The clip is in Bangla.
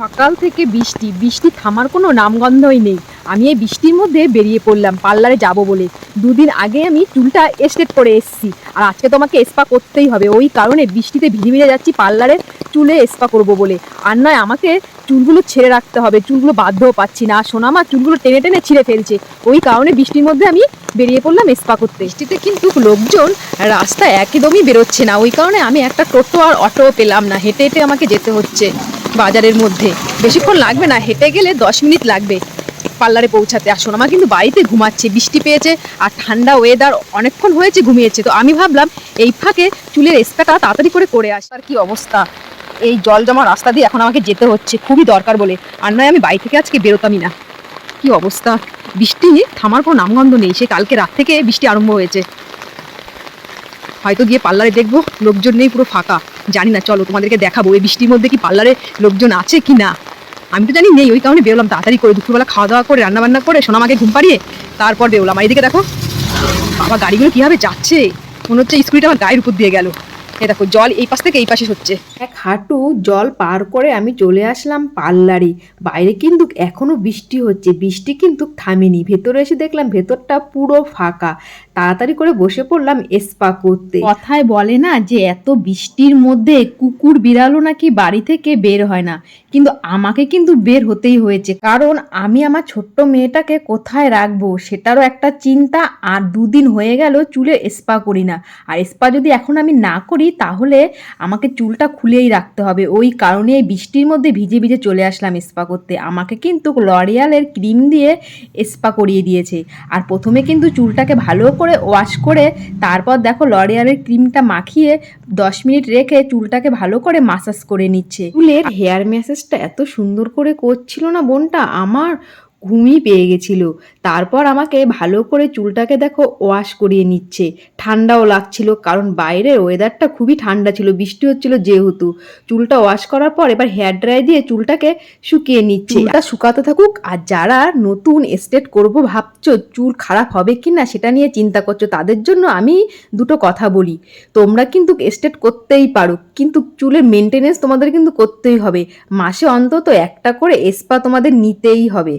সকাল থেকে বৃষ্টি, বৃষ্টি থামার কোনো নামগন্ধই নেই। আমি এই বৃষ্টির মধ্যে বেরিয়ে পড়লাম পার্লারে যাব বলে। দুদিন আগে আমি চুলটা স্ট্রেট করে এসেছি, আর আজকে তো আমাকে স্পা করতেই হবে। ওই কারণে বৃষ্টিতে ভিজে ভিজে যাচ্ছি পার্লারে চুলে স্পা করব বলে। আর নয়, আমাকে চুলগুলো ছেড়ে রাখতে হবে, চুলগুলো বাঁধতেও পাচ্ছি না। আর সোনামা চুলগুলো টেনে টেনে ছিঁড়ে ফেলছে। ওই কারণে বৃষ্টির মধ্যে আমি বেরিয়ে পড়লাম স্পা করতে। বৃষ্টিতে কিন্তু লোকজন রাস্তায় একদমই বেরোচ্ছে না। ওই কারণে আমি একটা টোটো আর অটো পেলাম না, হেঁটে হেঁটে আমাকে যেতে হচ্ছে বাজারের মধ্যে। বেশিক্ষণ লাগবে না, হেঁটে গেলে 10 মিনিট লাগবে পার্লারে পৌঁছাতে। আর সোনামা কিন্তু বাড়িতে ঘুমাচ্ছে, বৃষ্টি পেয়েছে আর ঠান্ডা ওয়েদার, অনেকক্ষণ হয়েছে ঘুমিয়েছে। তো আমি ভাবলাম এই ফাঁকে চুলের স্পাটা তাড়াতাড়ি করে আসি। আর কি অবস্থা, এই জল জমা রাস্তা দিয়ে এখন আমাকে যেতে হচ্ছে, খুবই দরকার বলে। আর নয়, আমি বাড়ি থেকে আজকে বেরোতামই না। কি অবস্থা, বৃষ্টি থামার কোনো নামগন্ধ নেই। সে কালকে রাত থেকে বৃষ্টি আরম্ভ হয়েছে। হয়তো গিয়ে পার্লারে দেখবো লোকজন নেই, পুরো ফাঁকা। জানি না, চলো তোমাদেরকে দেখাবো এই বৃষ্টির মধ্যে কি পার্লারে লোকজন আছে কি না। আমি তো জানি নেই, ওই কারণে বেরোলাম তাড়াতাড়ি করে। দুপুরবেলা খাওয়া দাওয়া করে রান্নাবান্না করে সোনামাকে ঘুম পাড়িয়ে তারপর বেরোলাম। আর এদিকে দেখো বাবা, গাড়িগুলো কীভাবে যাচ্ছে, মনে হচ্ছে স্কুটিটা আমার গায়ের উপর দিয়ে গেল। এ দেখো জল এই পাশ থেকে এই পাশে হচ্ছে। এক হাঁটু জল পার করে আমি চলে আসলাম পার্লারে। বাইরে কিন্তু এখনো বৃষ্টি হচ্ছে, বৃষ্টি কিন্তু থামেনি। ভেতরে এসে দেখলাম ভেতরটা পুরো ফাঁকা। তাড়াতাড়ি করে বসে পড়লাম স্পা করতে। কথায় বলে না যে এত বৃষ্টির মধ্যে কুকুর বিড়ালও নাকি বাড়ি থেকে বের হয় না, কিন্তু আমাকে কিন্তু বের হতেই হয়েছে। কারণ আমি আমার ছোট্ট মেয়েটাকে কোথায় রাখবো সেটারও একটা চিন্তা। আর 2 দিন হয়ে গেল চুলে স্পা করি না। আর স্পা যদি এখন আমি না করি তাহলে আমাকে চুলটা খুলেই রাখতে হবে। ওই কারণে এই বৃষ্টির মধ্যে ভিজে ভিজে চলে আসলাম স্পা করতে। আমাকে কিন্তু লরিয়ালের ক্রিম দিয়ে স্পা করিয়ে দিয়েছে। আর প্রথমে কিন্তু চুলটাকে ভালো করে ওয়াশ করে তারপর দেখো লরিয়ালের ক্রিমটা মাখিয়ে 10 মিনিট রেখে চুলটাকে ভালো করে মাসাজ করে নিচ্ছে। চুলের হেয়ার ম্যাসাজটা এত সুন্দর করে করছিল না বোনটা, আমার ঘুমই পেয়ে গেছিল। তারপর আমাকে ভালো করে চুলটাকে দেখো ওয়াশ করিয়ে নিচ্ছে। ঠান্ডাও লাগছিল, কারণ বাইরের ওয়েদারটা খুবই ঠান্ডা ছিল, বৃষ্টি হচ্ছিল যেহেতু। চুলটা ওয়াশ করার পর এবার হেয়ার ড্রাই দিয়ে চুলটাকে শুকিয়ে নিচ্ছে। চুলটা শুকাতে থাকুক। আর যারা নতুন স্ট্রেট করব ভাবছো, চুল খারাপ হবে কি না সেটা নিয়ে চিন্তা করছো, তাদের জন্য আমি দুটো কথা বলি। তোমরা কিন্তু স্ট্রেট করতেই পারো, কিন্তু চুলের মেনটেনেন্স তোমাদের কিন্তু করতেই হবে। মাসে অন্তত একটা করে স্পা তোমাদের নিতেই হবে।